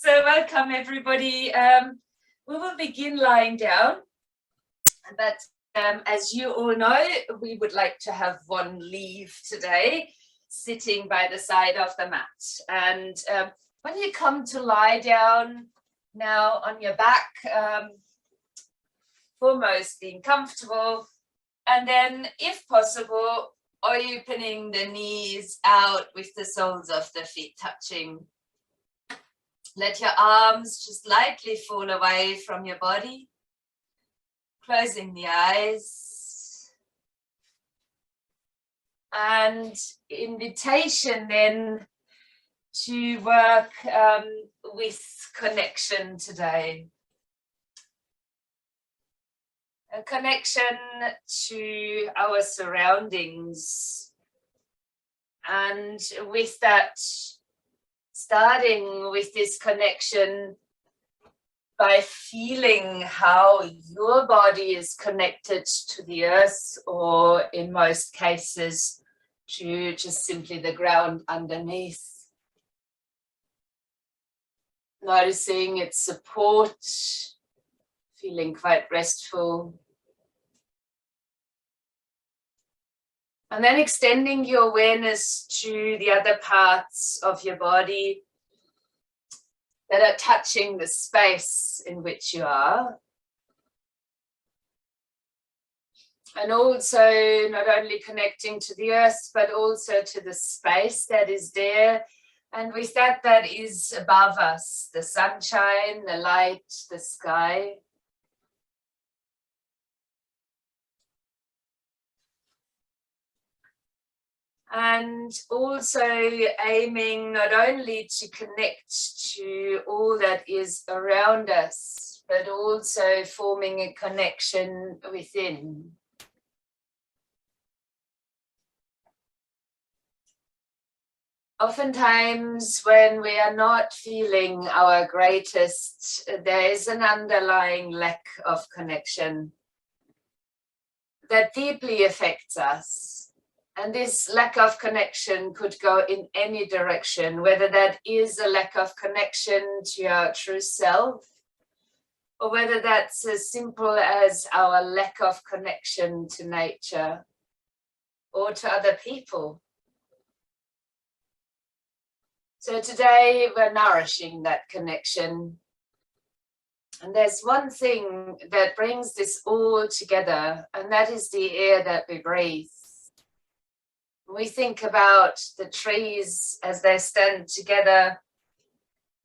So welcome everybody. We will begin lying down, but as you all know, we would like to have one leave today, sitting by the side of the mat. And when you come to lie down now on your back, foremost being comfortable, and then if possible, opening the knees out with the soles of the feet touching. Let your arms just lightly fall away from your body. Closing the eyes. And invitation then to work with connection today. A connection to our surroundings. And with that, starting with this connection by feeling how your body is connected to the earth, or in most cases, to just simply the ground underneath. Noticing its support, feeling quite restful. And then extending your awareness to the other parts of your body that are touching the space in which you are. And also not only connecting to the earth, but also to the space that is there. And with that, that is above us, the sunshine, the light, the sky. And also aiming not only to connect to all that is around us, but also forming a connection within. Oftentimes when we are not feeling our greatest, there is an underlying lack of connection that deeply affects us. And this lack of connection could go in any direction, whether that is a lack of connection to our true self, or whether that's as simple as our lack of connection to nature or to other people. So today we're nourishing that connection. And there's one thing that brings this all together, and that is the air that we breathe. We think about the trees as they stand together,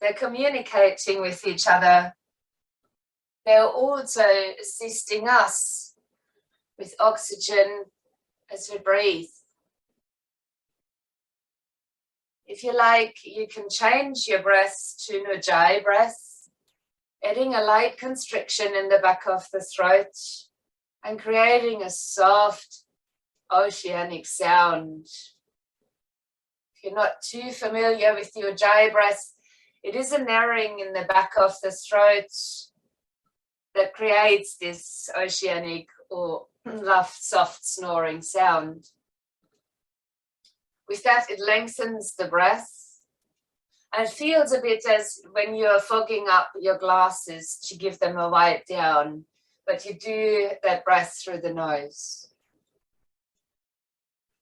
they're communicating with each other. They're also assisting us with oxygen as we breathe. If you like, you can change your breath to an Ujjayi breath, adding a light constriction in the back of the throat and creating a soft, oceanic sound. If you're not too familiar with the Ujjayi breath, it is a narrowing in the back of the throat that creates this oceanic or soft snoring sound. With that, it lengthens the breath and it feels a bit as when you're fogging up your glasses to give them a wipe down, but you do that breath through the nose.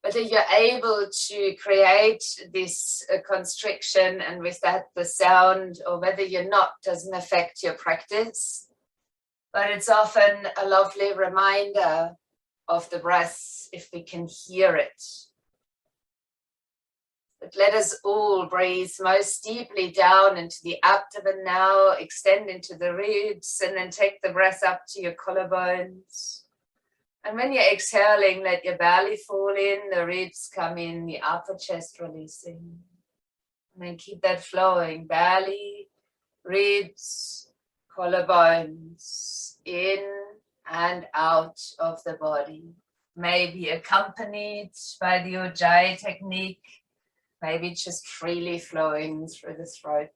Whether you're able to create this constriction and with that the sound, or whether you're not, doesn't affect your practice. But it's often a lovely reminder of the breath if we can hear it. But let us all breathe most deeply down into the abdomen now, extend into the ribs, and then take the breath up to your collarbones. And when you're exhaling, let your belly fall in, the ribs come in, the upper chest releasing. And then keep that flowing, belly, ribs, collarbones, in and out of the body. Maybe accompanied by the Ujjayi technique, maybe just freely flowing through the throat.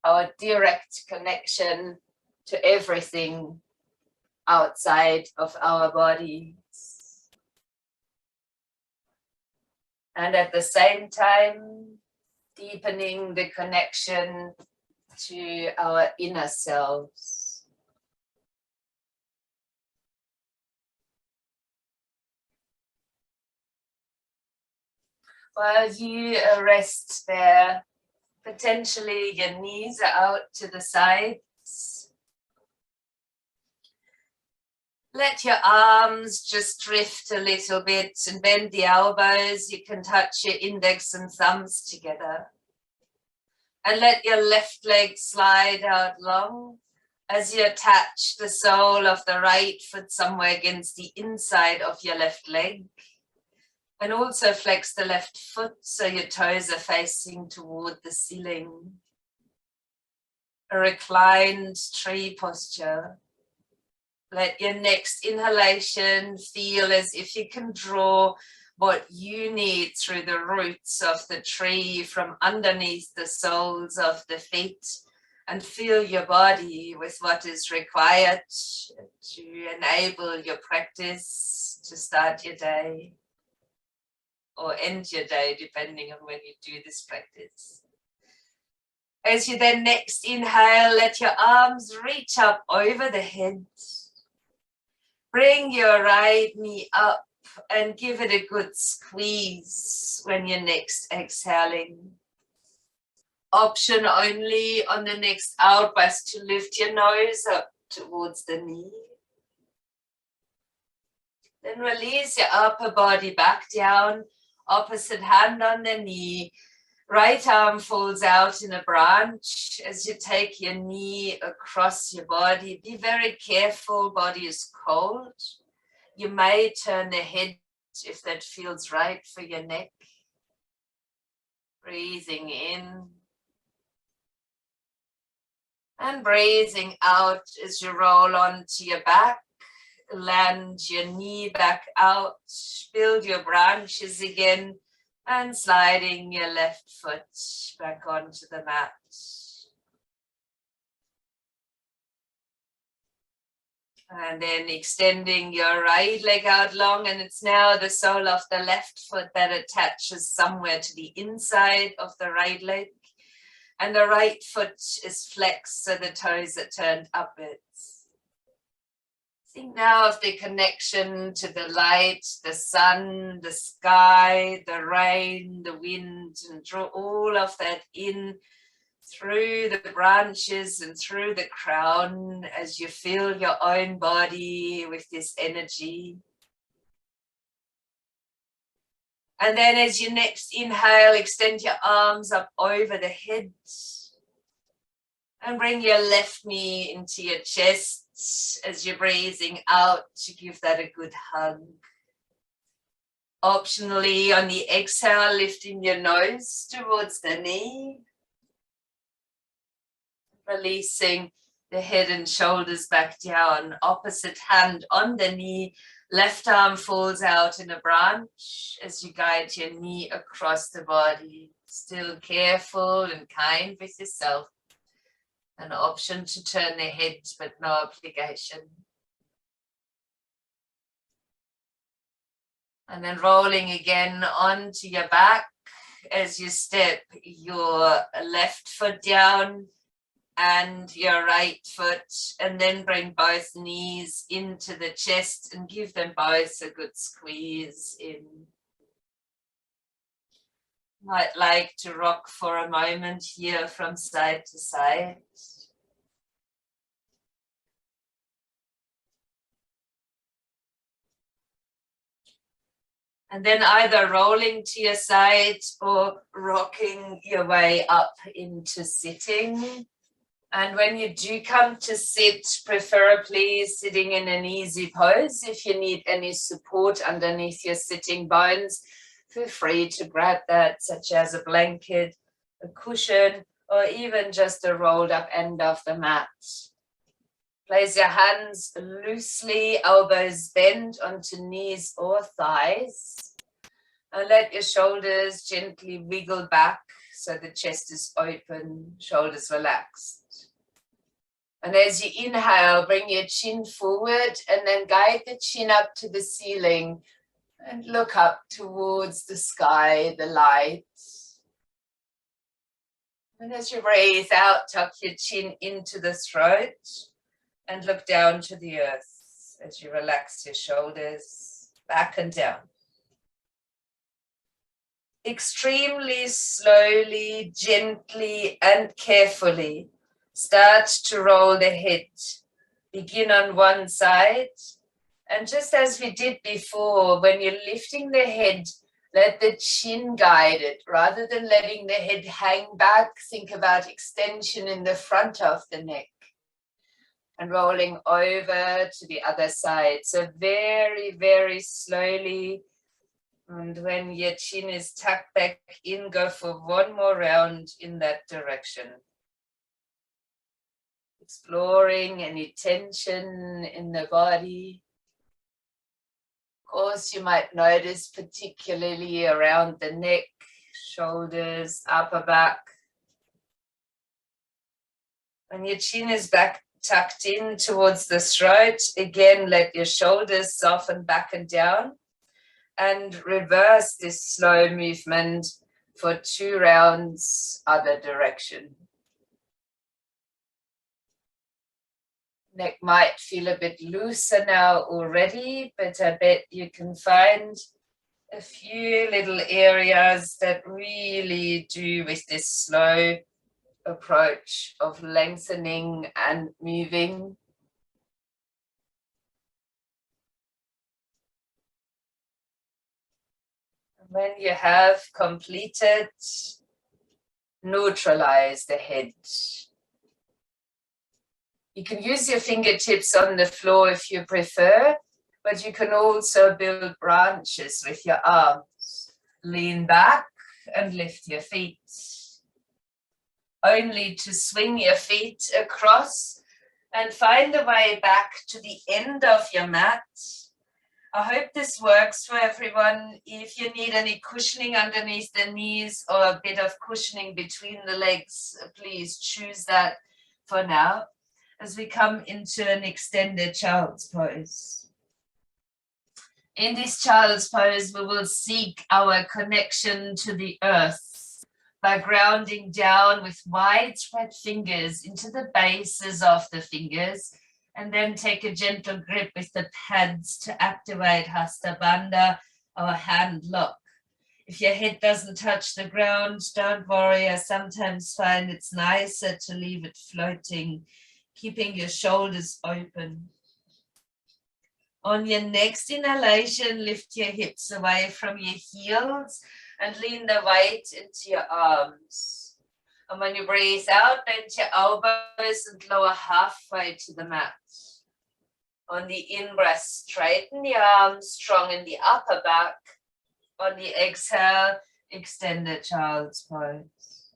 Our direct connection to everything outside of our bodies. And at the same time, deepening the connection to our inner selves. While you rest there, potentially your knees are out to the sides. Let your arms just drift a little bit and bend the elbows. You can touch your index and thumbs together. And let your left leg slide out long as you attach the sole of the right foot somewhere against the inside of your left leg. And also flex the left foot so your toes are facing toward the ceiling. A reclined tree posture. Let your next inhalation feel as if you can draw what you need through the roots of the tree from underneath the soles of the feet, and fill your body with what is required to enable your practice to start your day or end your day, depending on when you do this practice. As you then next inhale, let your arms reach up over the head. Bring your right knee up and give it a good squeeze when you're next exhaling. Option only on the next out breath to lift your nose up towards the knee. Then release your upper body back down, opposite hand on the knee. Right arm falls out in a branch as you take your knee across your body. Be very careful, body is cold. You may turn the head if that feels right for your neck. Breathing in. And breathing out as you roll onto your back. Land your knee back out. Build your branches again. And sliding your left foot back onto the mat. And then extending your right leg out long, and it's now the sole of the left foot that attaches somewhere to the inside of the right leg. And the right foot is flexed so the toes are turned upwards. Think now of the connection to the light, the sun, the sky, the rain, the wind, and draw all of that in through the branches and through the crown as you fill your own body with this energy. And then as you next inhale, extend your arms up over the head and bring your left knee into your chest as you're breathing out to give that a good hug. Optionally, on the exhale, lifting your nose towards the knee. Releasing the head and shoulders back down. Opposite hand on the knee. Left arm falls out in a branch as you guide your knee across the body. Still careful and kind with yourself. An option to turn the head, but no obligation. And then rolling again onto your back as you step your left foot down and your right foot, and then bring both knees into the chest and give them both a good squeeze in. Might like to rock for a moment here from side to side. And then either rolling to your side or rocking your way up into sitting. And when you do come to sit, preferably sitting in an easy pose. If you need any support underneath your sitting bones, feel free to grab that, such as a blanket, a cushion, or even just a rolled up end of the mat. Place your hands loosely, elbows bent onto knees or thighs. And let your shoulders gently wiggle back so the chest is open, shoulders relaxed. And as you inhale, bring your chin forward and then guide the chin up to the ceiling and look up towards the sky, the light. And as you breathe out, tuck your chin into the throat and look down to the earth as you relax your shoulders back and down. Extremely slowly, gently, and carefully start to roll the head. Begin on one side, and just as we did before, when you're lifting the head, let the chin guide it. Rather than letting the head hang back, think about extension in the front of the neck and rolling over to the other side. So very, very slowly. And when your chin is tucked back in, go for one more round in that direction. Exploring any tension in the body. Of course, you might notice particularly around the neck, shoulders, upper back. When your chin is back tucked in towards the throat, again, let your shoulders soften back and down. And reverse this slow movement for 2 rounds, other direction. Neck might feel a bit looser now already, but I bet you can find a few little areas that really do with this slow approach of lengthening and moving. When you have completed, neutralize the head. You can use your fingertips on the floor if you prefer, but you can also build branches with your arms. Lean back and lift your feet. Only to swing your feet across and find a way back to the end of your mat. I hope this works for everyone. If you need any cushioning underneath the knees or a bit of cushioning between the legs, please choose that for now as we come into an extended child's pose. In this child's pose, we will seek our connection to the earth by grounding down with widespread fingers into the bases of the fingers. And then take a gentle grip with the pads to activate Hasta Bandha, our hand lock. If your head doesn't touch the ground, don't worry. I sometimes find it's nicer to leave it floating, keeping your shoulders open. On your next inhalation, lift your hips away from your heels and lean the weight into your arms. And when you breathe out, bend your elbows and lower halfway to the mat. On the in-breath, straighten the arms, strong in the upper back. On the exhale, extend the child's pose.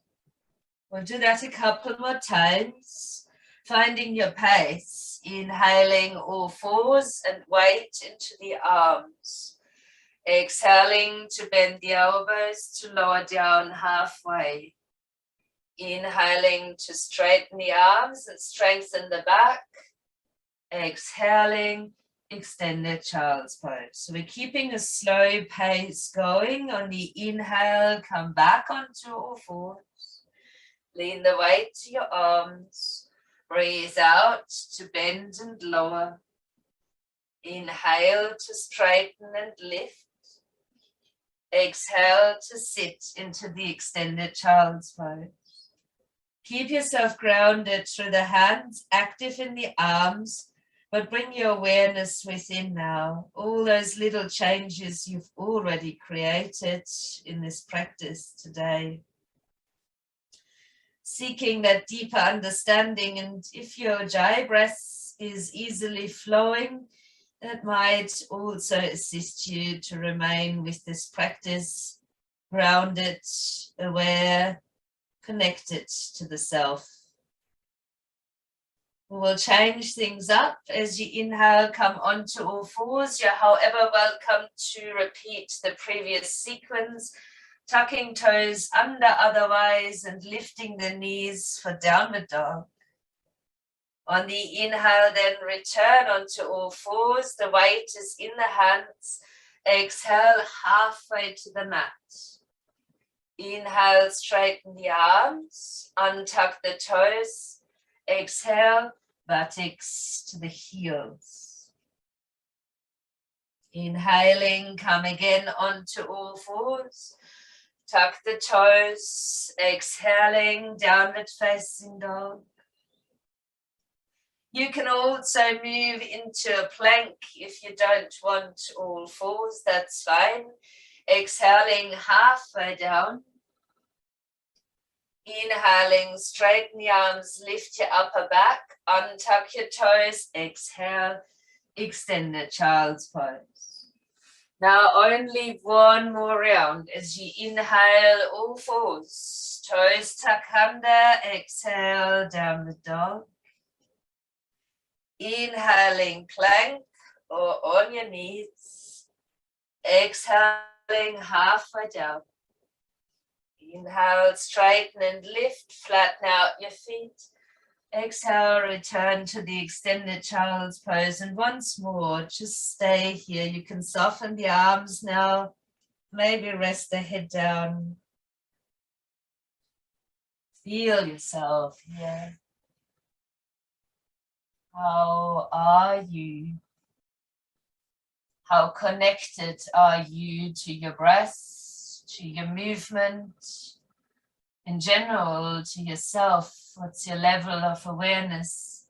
We'll do that a couple more times, finding your pace. Inhaling all fours and weight into the arms. Exhaling to bend the elbows to lower down halfway. Inhaling to straighten the arms and strengthen the back. Exhaling, extend the child's pose. So we're keeping a slow pace going. On the inhale, come back onto all fours. Lean the weight to your arms. Breathe out to bend and lower. Inhale to straighten and lift. Exhale to sit into the extended child's pose. Keep yourself grounded through the hands, active in the arms, but bring your awareness within now. All those little changes you've already created in this practice today. Seeking that deeper understanding, and if your jai breath is easily flowing, that might also assist you to remain with this practice, grounded, aware, connected to the self. We will change things up as you inhale, come onto all fours. You're however welcome to repeat the previous sequence, tucking toes under otherwise and lifting the knees for downward dog. On the inhale, then return onto all fours. The weight is in the hands. Exhale halfway to the mat. Inhale, straighten the arms, untuck the toes. Exhale, buttocks to the heels. Inhaling, come again onto all fours. Tuck the toes. Exhaling, downward facing dog. You can also move into a plank if you don't want all fours, that's fine. Exhaling, halfway down. Inhaling, straighten the arms, lift your upper back, untuck your toes, exhale, extend the child's pose. Now only one more round as you inhale all fours, toes tuck under, exhale, downward dog. Inhaling, plank or on your knees, exhaling, halfway down. Inhale, straighten and lift, flatten out your feet. Exhale, return to the extended child's pose. And once more, just stay here. You can soften the arms now. Maybe rest the head down. Feel yourself here. How are you? How connected are you to your breath, to your movement, in general, to yourself? What's your level of awareness?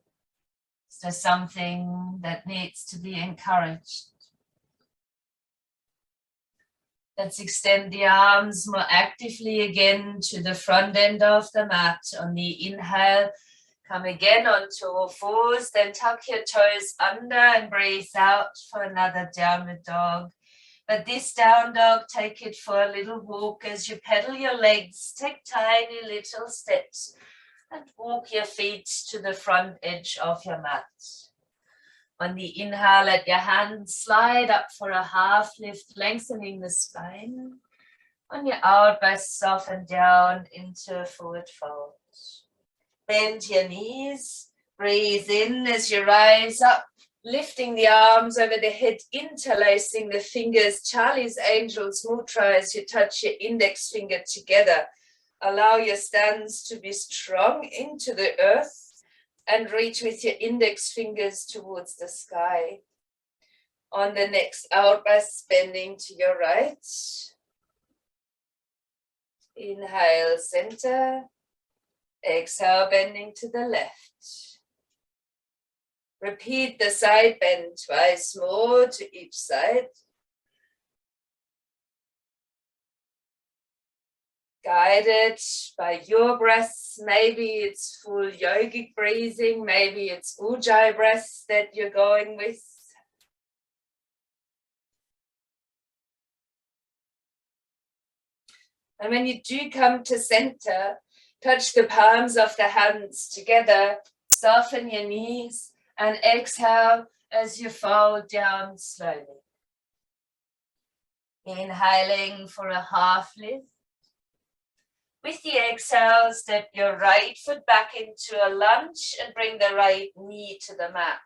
Is there something that needs to be encouraged? Let's extend the arms more actively again to the front end of the mat. On the inhale, come again onto all fours, then tuck your toes under and breathe out for another downward dog. But this down dog, take it for a little walk as you pedal your legs, take tiny little steps and walk your feet to the front edge of your mat. On the inhale, let your hands slide up for a half lift, lengthening the spine. On your out breath, soften down into a forward fold. Bend your knees, breathe in as you rise up, lifting the arms over the head, interlacing the fingers, Charlie's Angel's Mudra as you touch your index finger together. Allow your stance to be strong into the earth and reach with your index fingers towards the sky. On the next out breath, bending to your right. Inhale, center. Exhale, bending to the left. Repeat the side bend twice more to each side. Guided by your breath. Maybe it's full yogic breathing, maybe it's ujjayi breath that you're going with. And when you do come to center, touch the palms of the hands together, soften your knees, and exhale as you fold down slowly. Inhaling for a half lift. With the exhale, step your right foot back into a lunge and bring the right knee to the mat.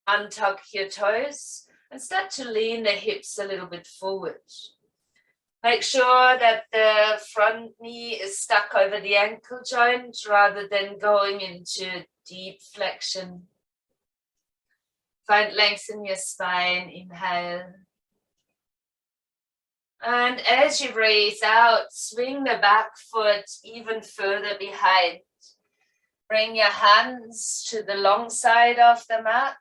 Untuck your toes and start to lean the hips a little bit forward. Make sure that the front knee is stuck over the ankle joint rather than going into deep flexion. Find length in your spine, inhale. And as you breathe out, swing the back foot even further behind. Bring your hands to the long side of the mat.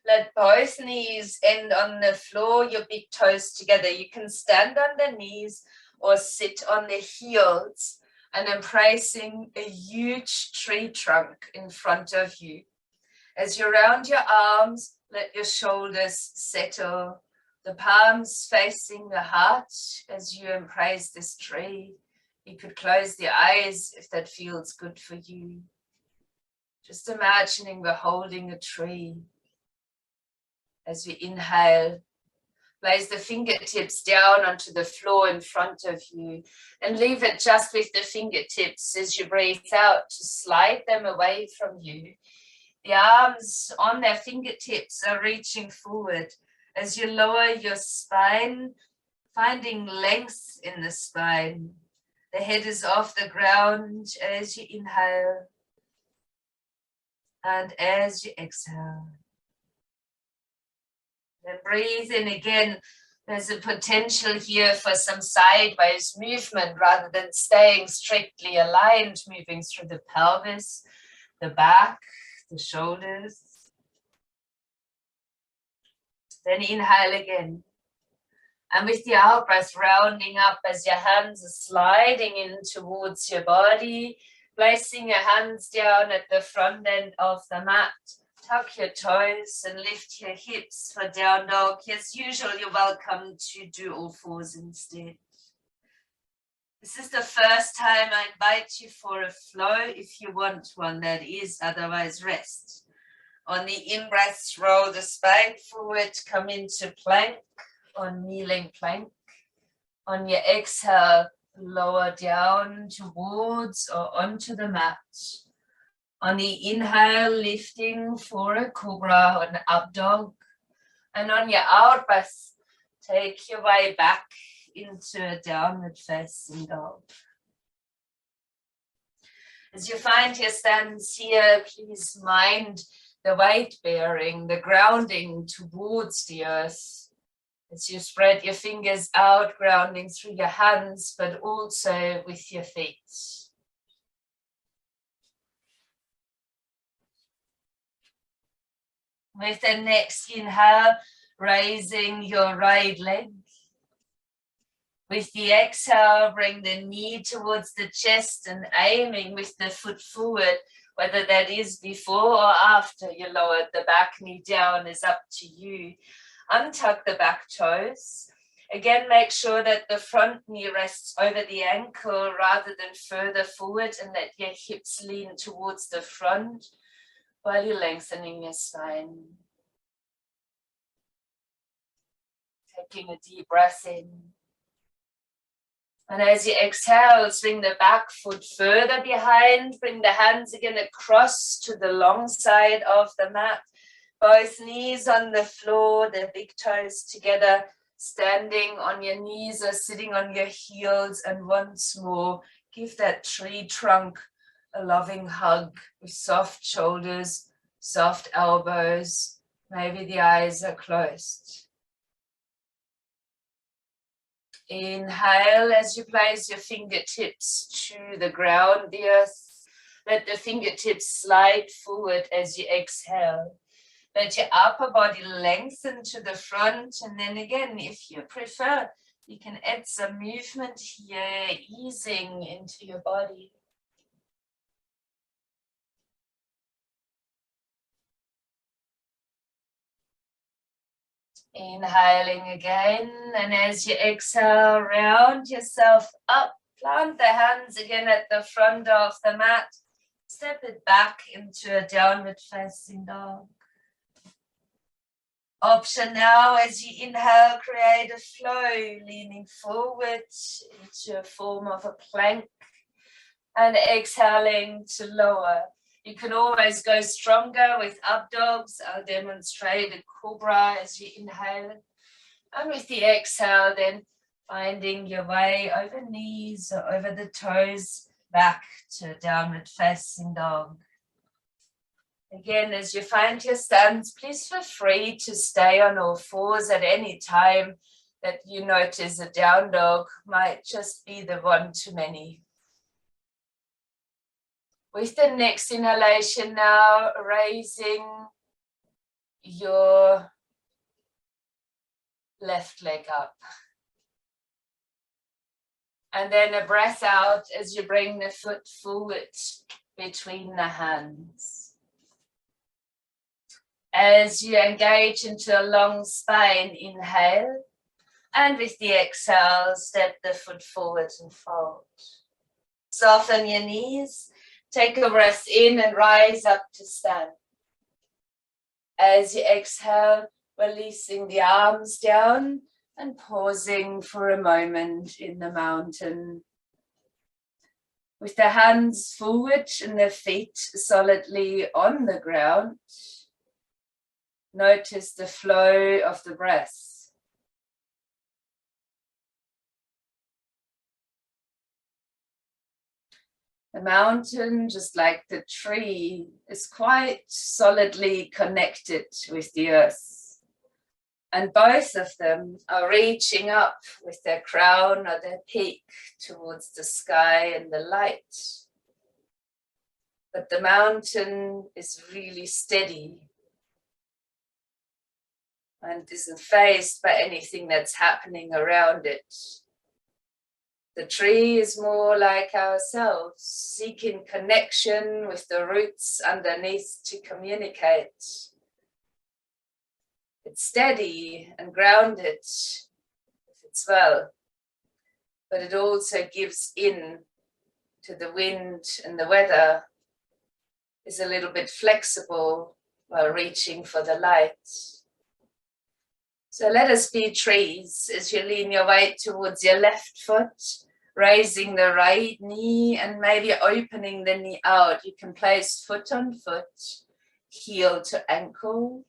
Let both knees end on the floor, your big toes together. You can stand on the knees or sit on the heels and embracing a huge tree trunk in front of you. As you round your arms, let your shoulders settle. The palms facing the heart as you embrace this tree. You could close the eyes if that feels good for you. Just imagining we're holding a tree. As we inhale, place the fingertips down onto the floor in front of you and leave it just with the fingertips as you breathe out to slide them away from you. The arms on their fingertips are reaching forward. As you lower your spine, Finding length in the spine. The head is off the ground as you inhale and as you exhale. Then breathe in again. There's a potential here for some sideways movement rather than staying strictly aligned, moving through the pelvis, the back, the shoulders. Then inhale again. And with the out breath, rounding up as your hands are sliding in towards your body, placing your hands down at the front end of the mat. Tuck your toes and lift your hips for down dog. As usual, you're welcome to do all fours instead. This is the first time I invite you for a flow if you want one, that is, otherwise rest. On the in-breath, roll the spine forward, come into plank on kneeling plank. On your exhale, lower down towards or onto the mat. On the inhale, lifting for a cobra or an up dog. And on your out breath, take your way back into a downward facing dog. As you find your stance here, please mind the weight bearing, the grounding towards the earth. As you spread your fingers out, grounding through your hands, but also with your feet. With the next inhale, raising your right leg. With the exhale, bring the knee towards the chest and aiming with the foot forward, whether that is before or after you lowered the back knee down is up to you. Untuck the back toes. Again, make sure that the front knee rests over the ankle rather than further forward and that your hips lean towards the front while you're lengthening your spine. Taking a deep breath in. And as you exhale, swing the back foot further behind. Bring the hands again across to the long side of the mat. Both knees on the floor, the big toes together, standing on your knees or sitting on your heels. And once more, give that tree trunk a loving hug with soft shoulders, soft elbows. Maybe the eyes are closed. Inhale as you place your fingertips to the ground, the earth. Let the fingertips slide forward as you exhale. Let your upper body lengthen to the front, and then again, if you prefer, you can add some movement here, easing into your body. Inhaling again, and as you exhale, round yourself up, plant the hands again at the front of the mat, step it back into a downward facing dog. Option now, as you inhale, create a flow, leaning forward into a form of a plank and exhaling to lower. You can always go stronger with up dogs. I'll demonstrate a cobra as you inhale. And with the exhale, then finding your way over knees or over the toes back to a downward facing dog. Again, as you find your stance, please feel free to stay on all fours at any time that you notice a down dog might just be the one too many. With the next inhalation now, raising your left leg up. And then a breath out as you bring the foot forward between the hands. As you engage into a long spine, inhale, and with the exhale, step the foot forward and fold. Soften your knees, take a breath in and rise up to stand. As you exhale, releasing the arms down and pausing for a moment in the mountain. With the hands forward and the feet solidly on the ground, notice the flow of the breath. The mountain, just like the tree, is quite solidly connected with the earth. And both of them are reaching up with their crown or their peak towards the sky and the light. But the mountain is really steady and isn't fazed by anything that's happening around it. The tree is more like ourselves, seeking connection with the roots underneath to communicate. It's steady and grounded, if it's well, but it also gives in to the wind and the weather, is a little bit flexible while reaching for the light. So let us be trees as you lean your weight towards your left foot, raising the right knee and maybe opening the knee out. You can place foot on foot, heel to ankle,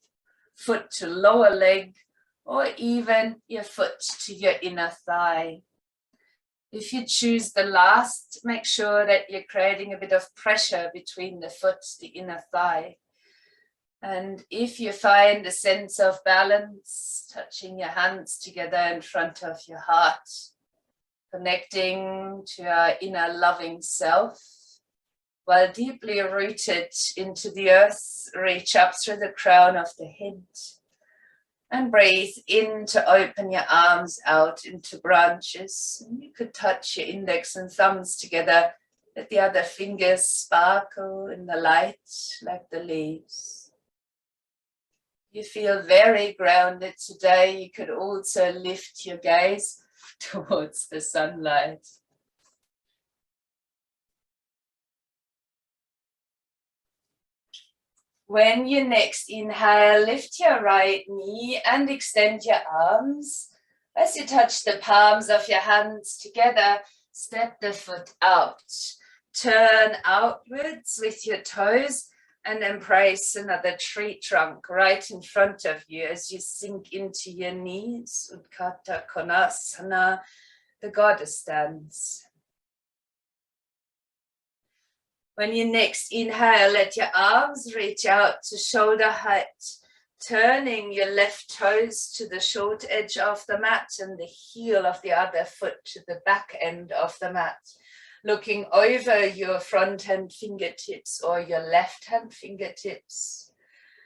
foot to lower leg, or even your foot to your inner thigh. If you choose the last, make sure that you're creating a bit of pressure between the foot, the inner thigh. And if you find a sense of balance, touching your hands together in front of your heart, connecting to our inner loving self, while deeply rooted into the earth, reach up through the crown of the head and breathe in to open your arms out into branches. And you could touch your index and thumbs together, let the other fingers sparkle in the light like the leaves. You feel very grounded today. You could also lift your gaze towards the sunlight. When you next inhale, lift your right knee and extend your arms. As you touch the palms of your hands together, step the foot out. Turn outwards with your toes and embrace another tree trunk right in front of you as you sink into your knees. Utthata Konasana, the goddess stance. When you next inhale, let your arms reach out to shoulder height, turning your left toes to the short edge of the mat and the heel of the other foot to the back end of the mat. Looking over your front hand fingertips or your left hand fingertips.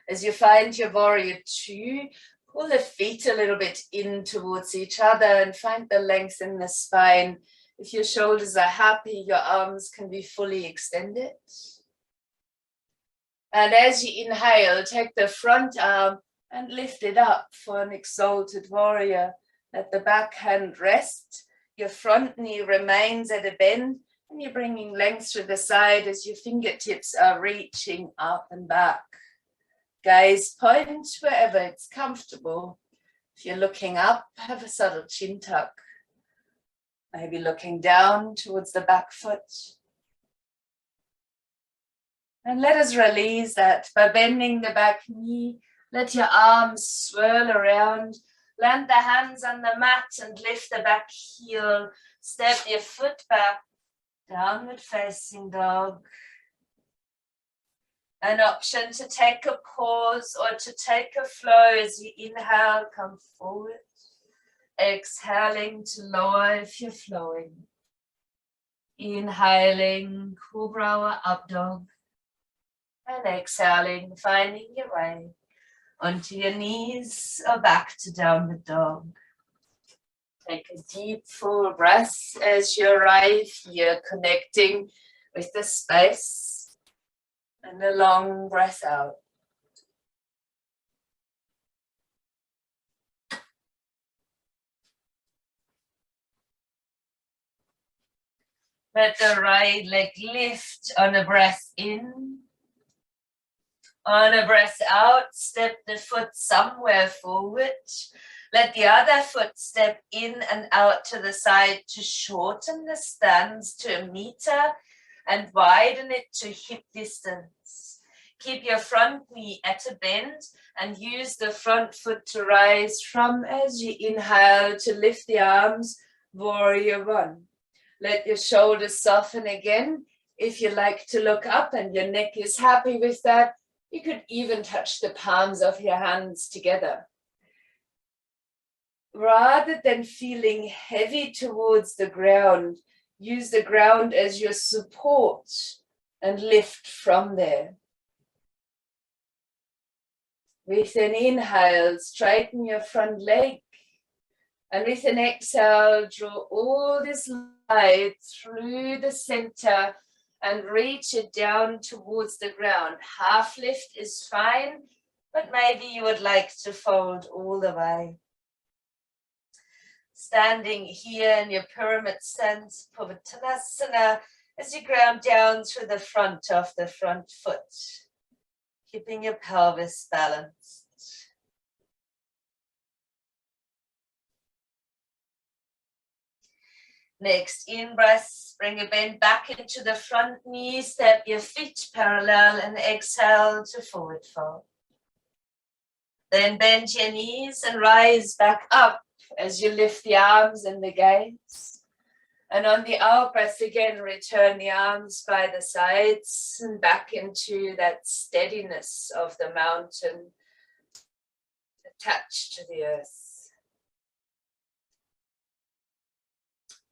As you find your warrior two, pull the feet a little bit in towards each other and find the length in the spine. If your shoulders are happy, your arms can be fully extended. And as you inhale, take the front arm and lift it up for an exalted warrior. Let the back hand rest. Your front knee remains at a bend and you're bringing length to the side as your fingertips are reaching up and back. Gaze point wherever it's comfortable. If you're looking up, have a subtle chin tuck. Maybe looking down towards the back foot. And let us release that by bending the back knee. Let your arms swirl around. Land the hands on the mat and lift the back heel. Step your foot back. Downward facing dog. An option to take a pause or to take a flow as you inhale, come forward. Exhaling to lower if you're flowing. Inhaling, cobra or up dog. And exhaling, finding your way onto your knees or back to downward dog. Take a deep full breath as you arrive here, connecting with the space. And a long breath out. Let the right leg lift on a breath in. On a breath out, step the foot somewhere forward. Let the other foot step in and out to the side to shorten the stance to 1 meter and widen it to hip distance. Keep your front knee at a bend and use the front foot to rise from as you inhale to lift the arms, warrior one. Let your shoulders soften again. If you like to look up and your neck is happy with that, you could even touch the palms of your hands together. Rather than feeling heavy towards the ground, use the ground as your support and lift from there. With an inhale, straighten your front leg. And with an exhale, draw all this light through the center and reach it down towards the ground. Half lift is fine, but maybe you would like to fold all the way. Standing here in your pyramid stance, Pavatanasana, as you ground down through the front of the front foot, keeping your pelvis balanced. Next, in-breath, bring a bend back into the front knee, step your feet parallel and exhale to forward fold. Then bend your knees and rise back up as you lift the arms and the gaze. And on the out breath again, return the arms by the sides and back into that steadiness of the mountain attached to the earth.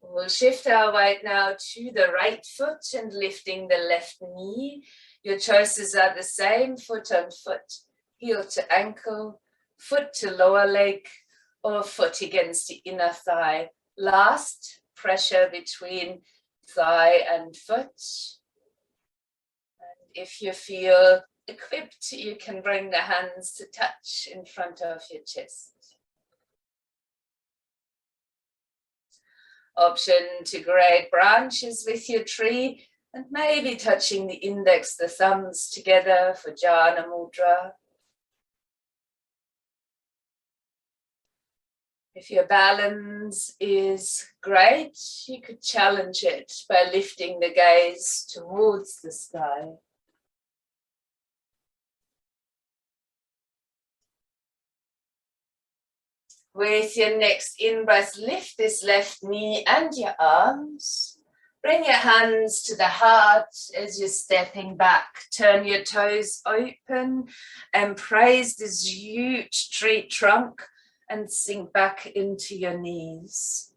We'll shift our weight now to the right foot and lifting the left knee. Your choices are the same, foot on foot, heel to ankle, foot to lower leg, or foot against the inner thigh. Last, pressure between thigh and foot. And if you feel equipped, you can bring the hands to touch in front of your chest. Option to create branches with your tree and maybe touching the index, the thumbs together for Jhana Mudra. If your balance is great, you could challenge it by lifting the gaze towards the sky. With your next in-breath, lift this left knee and your arms. Bring your hands to the heart as you're stepping back. Turn your toes open and praise this huge tree trunk and sink back into your knees.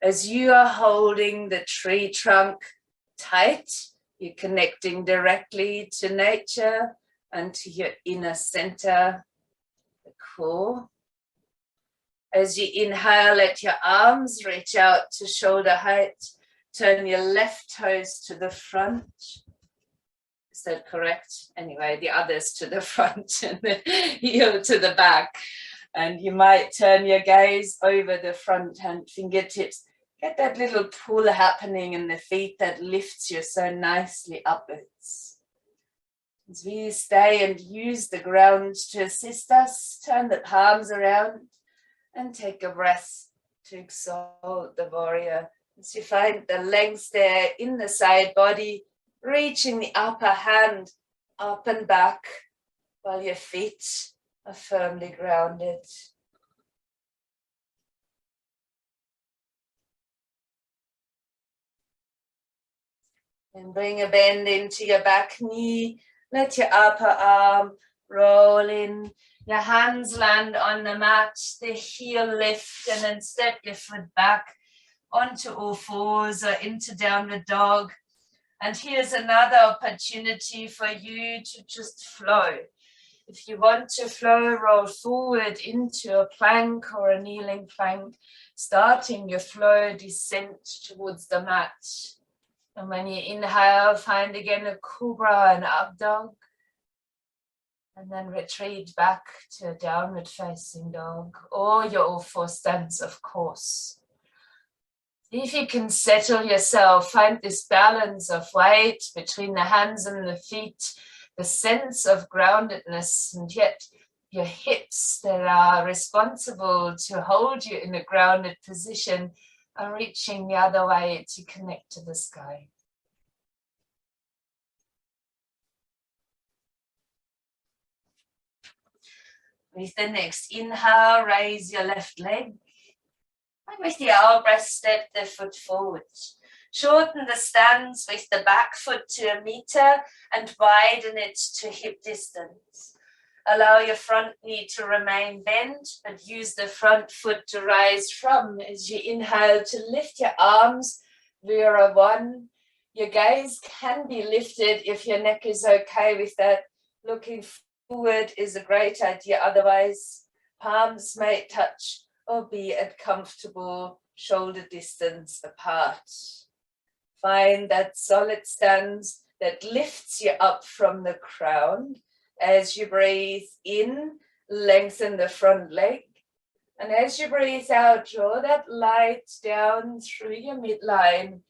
As you are holding the tree trunk tight, you're connecting directly to nature and to your inner center, the core. As you inhale, let your arms reach out to shoulder height. Turn your left toes to the front. Is that correct? Anyway, the others to the front and the heel to the back. And you might turn your gaze over the front hand fingertips. Get that little pull happening in the feet that lifts you so nicely upwards. As we stay and use the ground to assist us, turn the palms around and take a breath to exalt the warrior. As you find the length there in the side body, reaching the upper hand up and back while your feet are firmly grounded. And bring a bend into your back knee. Let your upper arm roll in. Your hands land on the mat, the heel lift, and then step your foot back onto all fours or into downward dog. And here's another opportunity for you to just flow. If you want to flow, roll forward into a plank or a kneeling plank, starting your flow descent towards the mat. And when you inhale, find again a cobra and up dog. And then retreat back to a downward facing dog or your all four stance, of course. If you can settle yourself, find this balance of weight between the hands and the feet, the sense of groundedness, and yet your hips that are responsible to hold you in a grounded position are reaching the other way to connect to the sky. With the next inhale, raise your left leg. And with the out breath, step the foot forward. Shorten the stance with the back foot to 1 meter and widen it to hip distance. Allow your front knee to remain bent, but use the front foot to rise from as you inhale to lift your arms, Vira 1. Your gaze can be lifted if your neck is okay with that. Looking forward is a great idea. Otherwise, palms may touch or be at comfortable shoulder distance apart. Find that solid stance that lifts you up from the ground. As you breathe in, lengthen the front leg. And as you breathe out, draw that light down through your midline,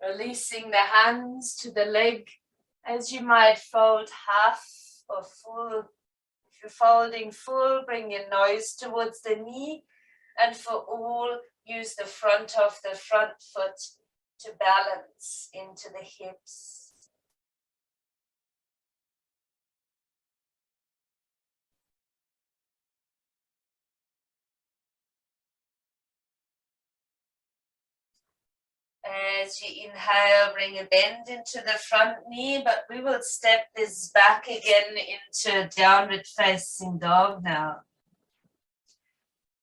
releasing the hands to the leg as you might fold half or full. If you're folding full, bring your nose towards the knee. And for all, use the front of the front foot to balance into the hips. As you inhale, bring a bend into the front knee, but we will step this back again into downward facing dog now.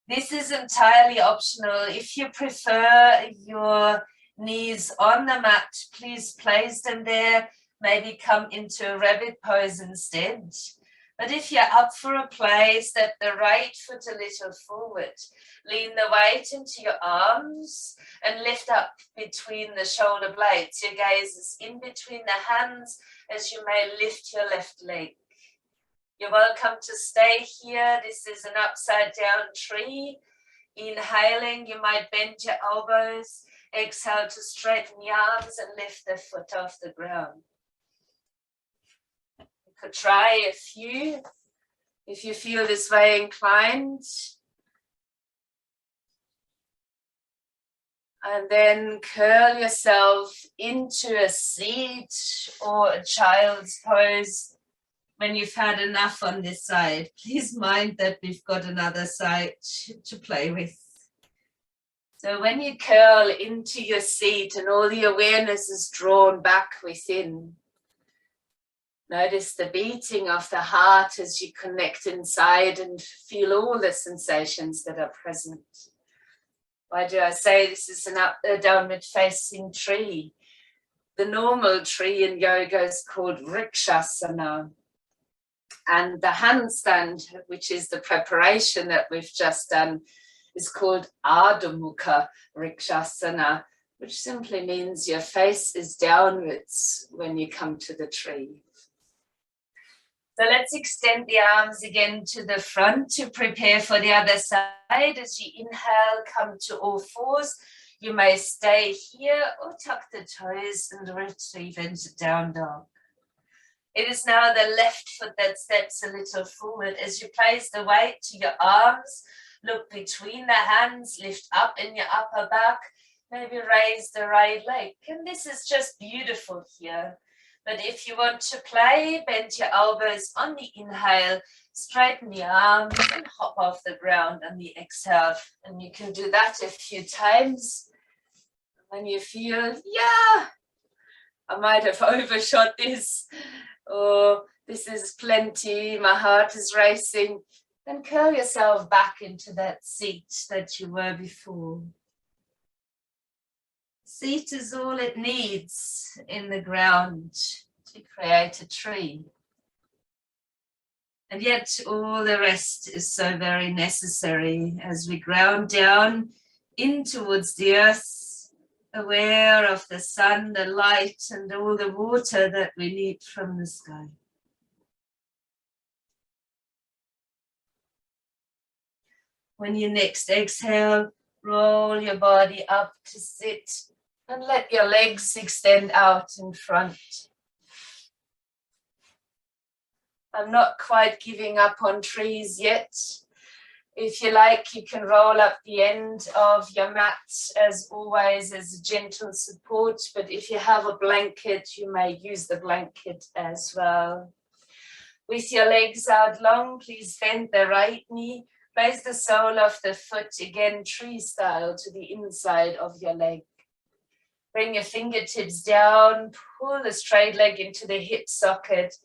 This is entirely optional. If you prefer your knees on the mat, please place them there. Maybe come into a rabbit pose instead. But if you're up for a play, step the right foot a little forward. Lean the weight into your arms and lift up between the shoulder blades. Your gaze is in between the hands as you may lift your left leg. You're welcome to stay here. This is an upside down tree. Inhaling, you might bend your elbows. Exhale to straighten your arms and lift the foot off the ground. You could try a few if you feel this way inclined. And then curl yourself into a seat or a child's pose. When you've had enough on this side, please mind that we've got another side to play with. So when you curl into your seat and all the awareness is drawn back within, notice the beating of the heart as you connect inside and feel all the sensations that are present. Why do I say this is a downward facing tree? The normal tree in yoga is called Vrikshasana. And the handstand, which is the preparation that we've just done, is called Ardha Mukha Vrikshasana, which simply means your face is downwards when you come to the tree. So let's extend the arms again to the front to prepare for the other side. As you inhale, come to all fours. You may stay here or tuck the toes and retrieve into down dog. It is now the left foot that steps a little forward. As you place the weight to your arms, look between the hands, lift up in your upper back, maybe raise the right leg. And this is just beautiful here. But if you want to play, bend your elbows on the inhale, straighten the arms and hop off the ground on the exhale. And you can do that a few times. When you feel, yeah, I might have overshot this, or this is plenty, my heart is racing, then curl yourself back into that seat that you were before. Seat is all it needs in the ground to create a tree. And yet all the rest is so very necessary as we ground down in towards the earth, aware of the sun, the light, and all the water that we need from the sky. When you next exhale, roll your body up to sit and let your legs extend out in front. I'm not quite giving up on trees yet. If you like, you can roll up the end of your mat as always as a gentle support, but if you have a blanket, you may use the blanket as well. With your legs out long, please bend the right knee, place the sole of the foot again tree style to the inside of your leg. Bring your fingertips down, pull the straight leg into the hip socket,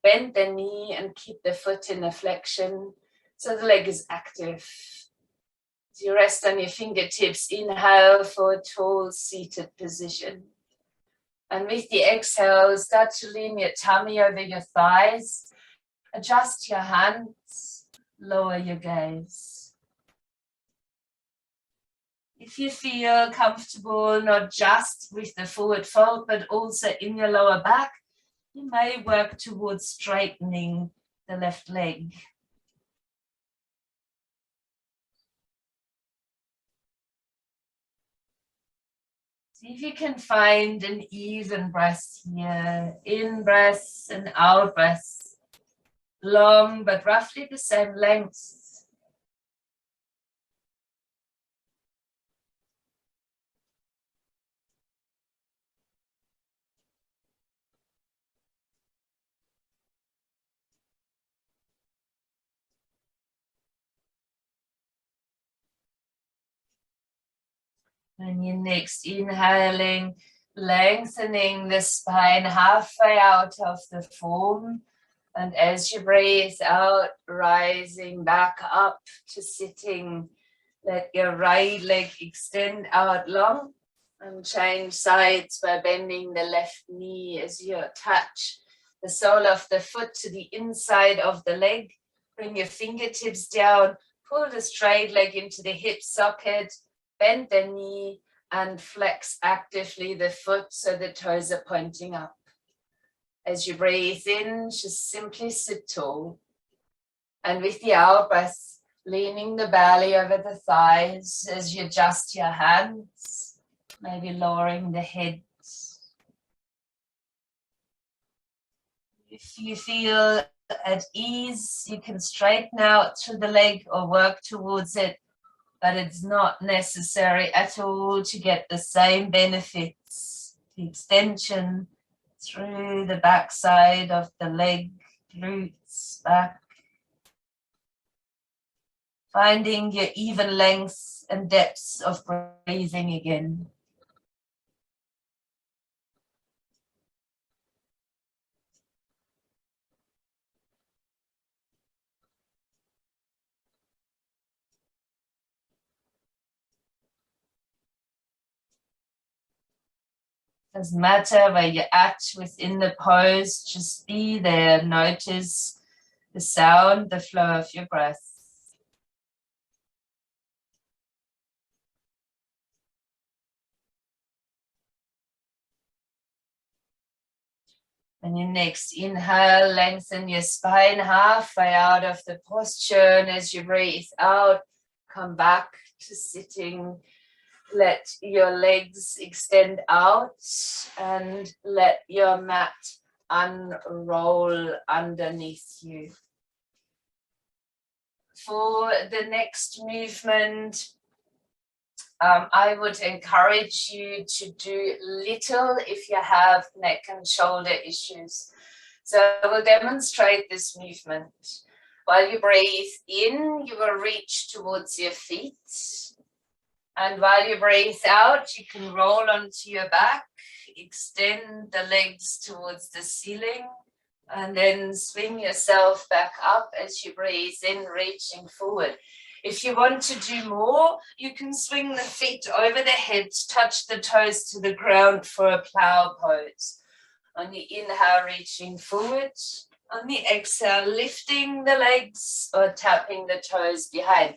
bend the knee and keep the foot in a flexion so the leg is active. As you rest on your fingertips, inhale for a tall seated position. And with the exhale, start to lean your tummy over your thighs. Adjust your hands, lower your gaze. If you feel comfortable, not just with the forward fold, but also in your lower back, you may work towards straightening the left leg. See if you can find an even breath here. In breath and out breath. Long, but roughly the same length. And you're next inhaling, lengthening the spine halfway out of the form. And as you breathe out, rising back up to sitting, let your right leg extend out long and change sides by bending the left knee as you attach the sole of the foot to the inside of the leg. Bring your fingertips down, pull the straight leg into the hip socket, bend the knee and flex actively the foot so the toes are pointing up. As you breathe in, just simply sit tall. And with the out breath, leaning the belly over the thighs as you adjust your hands, maybe lowering the head. If you feel at ease, you can straighten out through the leg or work towards it, but it's not necessary at all to get the same benefits. The extension through the back side of the leg, glutes, back. Finding your even length and depths of breathing again. Doesn't matter where you're at within the pose, just be there. Notice the sound, the flow of your breath. And your next inhale, lengthen your spine halfway out of the posture. And as you breathe out, come back to sitting. Let your legs extend out and let your mat unroll underneath you. For the next movement, I would encourage you to do little if you have neck and shoulder issues. So I will demonstrate this movement. While you breathe in, you will reach towards your feet. And while you breathe out, you can roll onto your back, extend the legs towards the ceiling, and then swing yourself back up as you breathe in, reaching forward. If you want to do more, you can swing the feet over the head, touch the toes to the ground for a plow pose. On the inhale, reaching forward. On the exhale, lifting the legs or tapping the toes behind.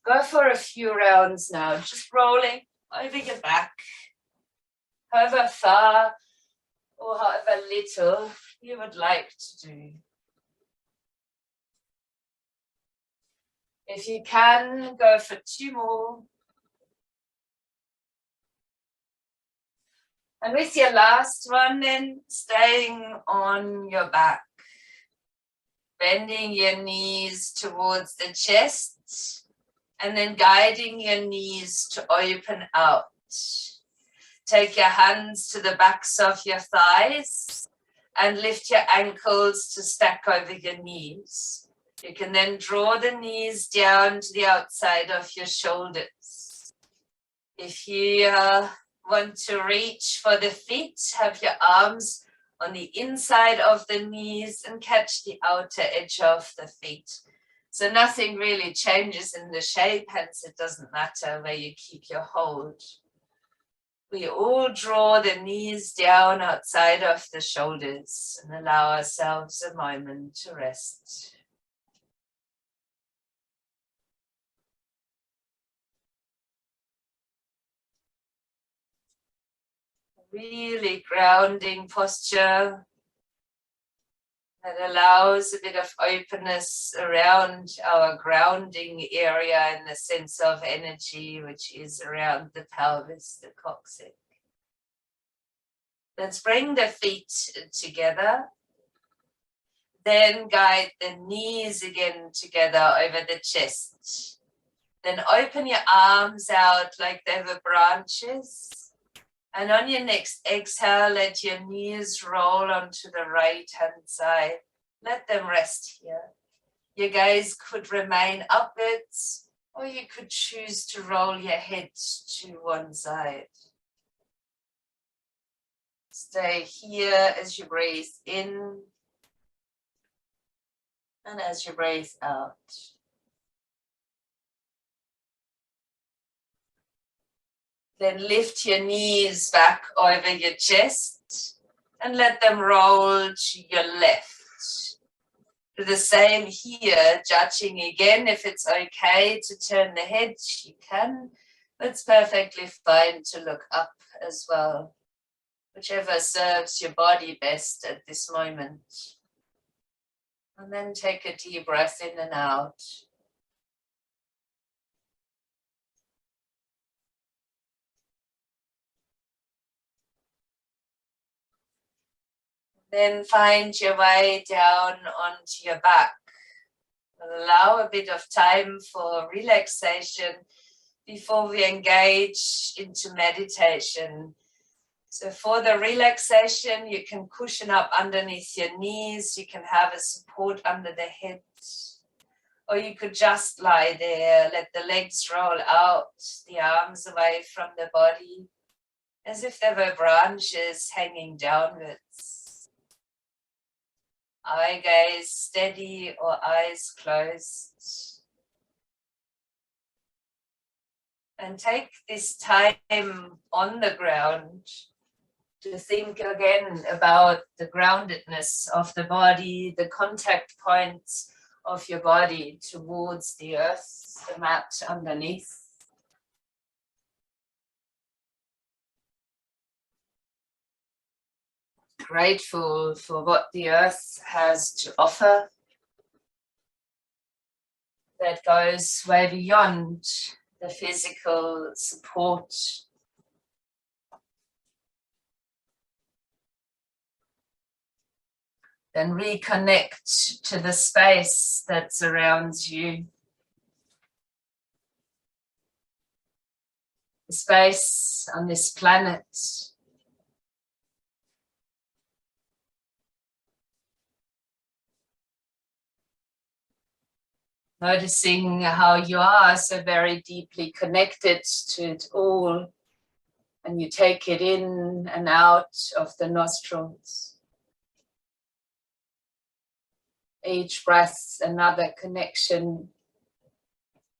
Go for a few rounds now, just rolling over your back, however far or however little you would like to do. If you can, go for 2 more. And with your last one, then staying on your back, bending your knees towards the chest. And then guiding your knees to open out. Take your hands to the backs of your thighs and lift your ankles to stack over your knees. You can then draw the knees down to the outside of your shoulders. If you want to reach for the feet, have your arms on the inside of the knees and catch the outer edge of the feet. So nothing really changes in the shape, hence it doesn't matter where you keep your hold. We all draw the knees down outside of the shoulders and allow ourselves a moment to rest. Really grounding posture that allows a bit of openness around our grounding area in the sense of energy, which is around the pelvis, the coccyx. Let's bring the feet together. Then guide the knees again together over the chest. Then open your arms out like they were branches. And on your next exhale, let your knees roll onto the right-hand side. Let them rest here. Your gaze could remain upwards, or you could choose to roll your head to one side. Stay here as you breathe in and as you breathe out. Then lift your knees back over your chest and let them roll to your left. Do the same here, judging again if it's okay to turn the head, you can. It's perfectly fine to look up as well, whichever serves your body best at this moment. And then take a deep breath in and out. Then find your way down onto your back. Allow a bit of time for relaxation before we engage into meditation. So for the relaxation, you can cushion up underneath your knees. You can have a support under the head. Or you could just lie there, let the legs roll out, the arms away from the body, as if there were branches hanging downwards. Eye gaze steady or eyes closed. And take this time on the ground to think again about the groundedness of the body, the contact points of your body towards the earth, the mat underneath. Grateful for what the earth has to offer that goes way beyond the physical support. Then reconnect to the space that surrounds you. The space on this planet. Noticing how you are so very deeply connected to it all, and you take it in and out of the nostrils. Each breath, another connection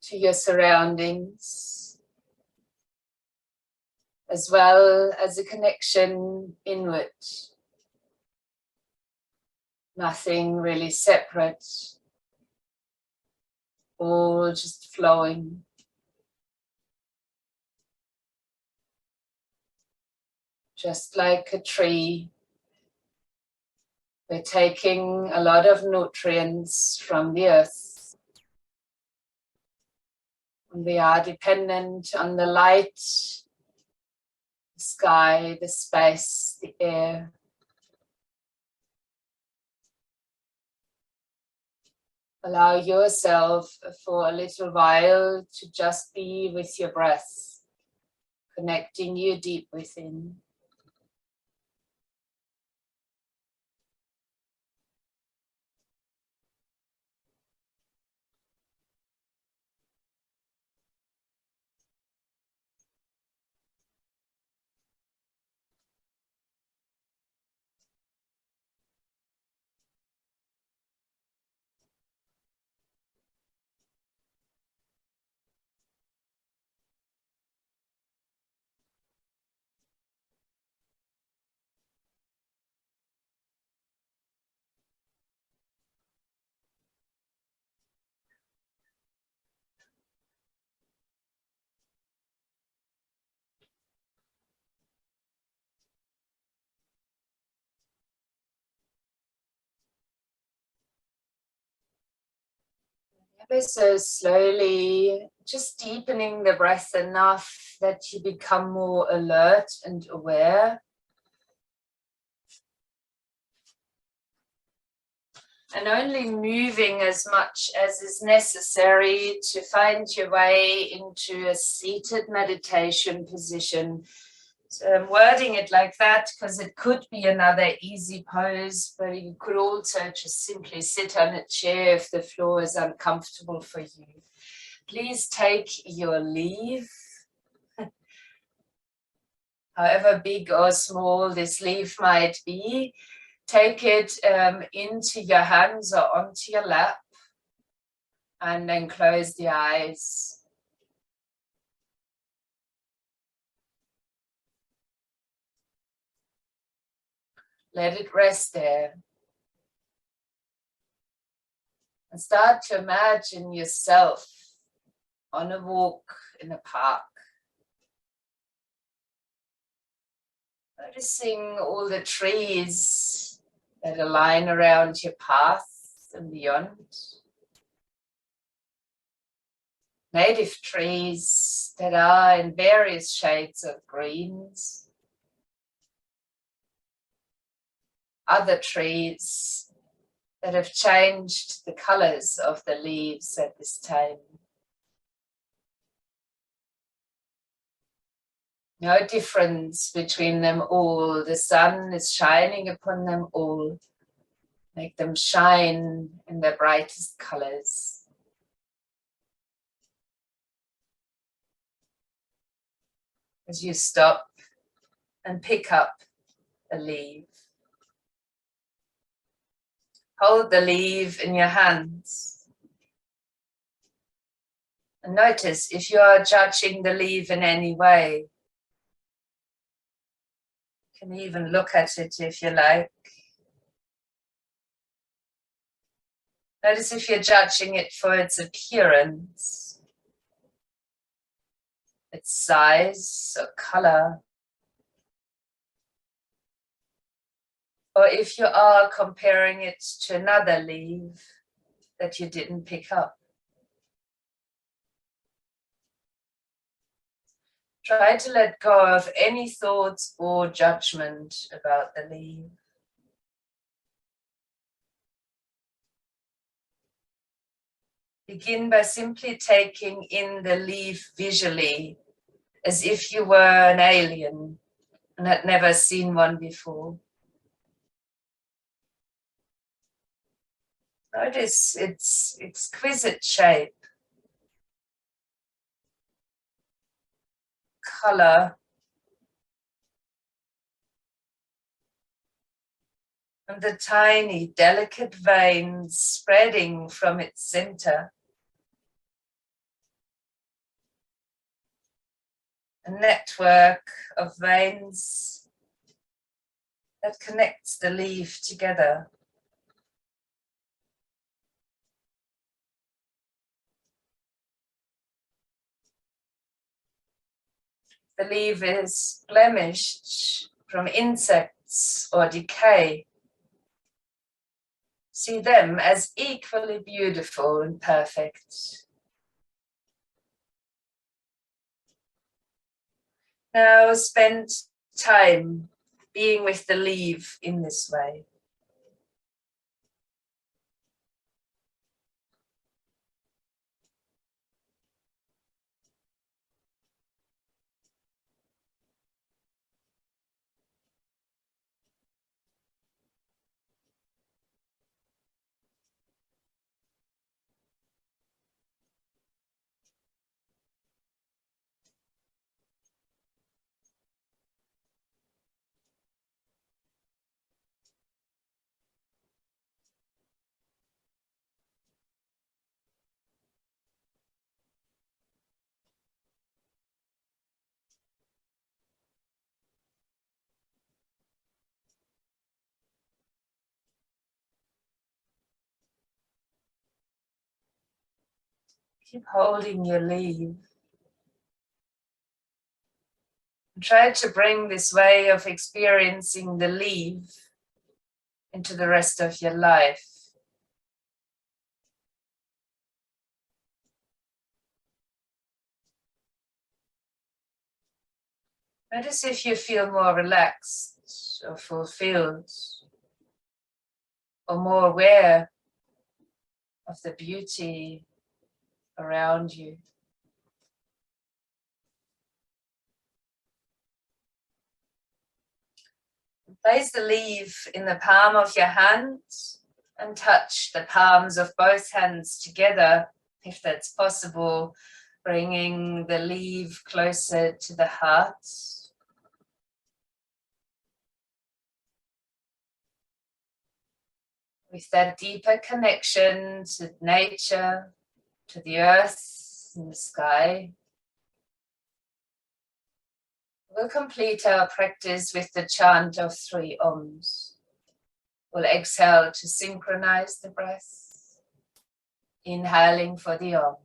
to your surroundings, as well as a connection inward. Nothing really separate. All just flowing. Just like a tree, we're taking a lot of nutrients from the earth. And we are dependent on the light, the sky, the space, the air. Allow yourself for a little while to just be with your breath, connecting you deep within. Ever so slowly, just deepening the breath enough that you become more alert and aware. And only moving as much as is necessary to find your way into a seated meditation position. So I'm wording it like that because it could be another easy pose, but you could also just simply sit on a chair if the floor is uncomfortable for you. Please take your leave, however big or small this leave might be. Take it into your hands or onto your lap, and then close the eyes. Let it rest there. And start to imagine yourself on a walk in a park. Noticing all the trees that align around your path and beyond. Native trees that are in various shades of greens. Other trees that have changed the colors of the leaves at this time. No difference between them all. The sun is shining upon them all. Make them shine in their brightest colors. As you stop and pick up a leaf. Hold the leaf in your hands. And notice if you are judging the leaf in any way. You can even look at it if you like. Notice if you're judging it for its appearance, its size or color. Or if you are comparing it to another leaf that you didn't pick up. Try to let go of any thoughts or judgment about the leaf. Begin by simply taking in the leaf visually, as if you were an alien and had never seen one before. Notice its exquisite shape, color, and the tiny, delicate veins spreading from its center. A network of veins that connects the leaf together. The leaf is blemished from insects or decay. See them as equally beautiful and perfect. Now spend time being with the leaf in this way. Keep holding your leaf. Try to bring this way of experiencing the leaf into the rest of your life. Notice if you feel more relaxed or fulfilled or more aware of the beauty around you. Place the leaf in the palm of your hand and touch the palms of both hands together, if that's possible, bringing the leaf closer to the heart. With that deeper connection to nature, to the earth and the sky. We'll complete our practice with the chant of 3 Oms. We'll exhale to synchronize the breath, inhaling for the Om.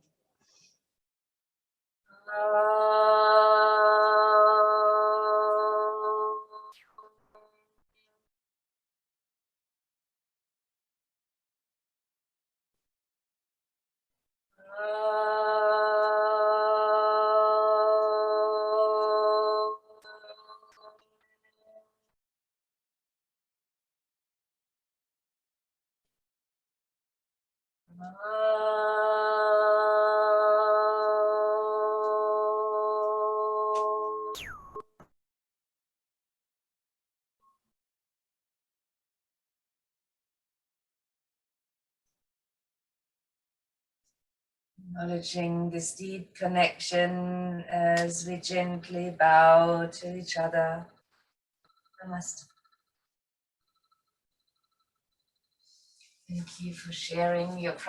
Acknowledging this deep connection as we gently bow to each other. Namaste. Thank you for sharing your practice.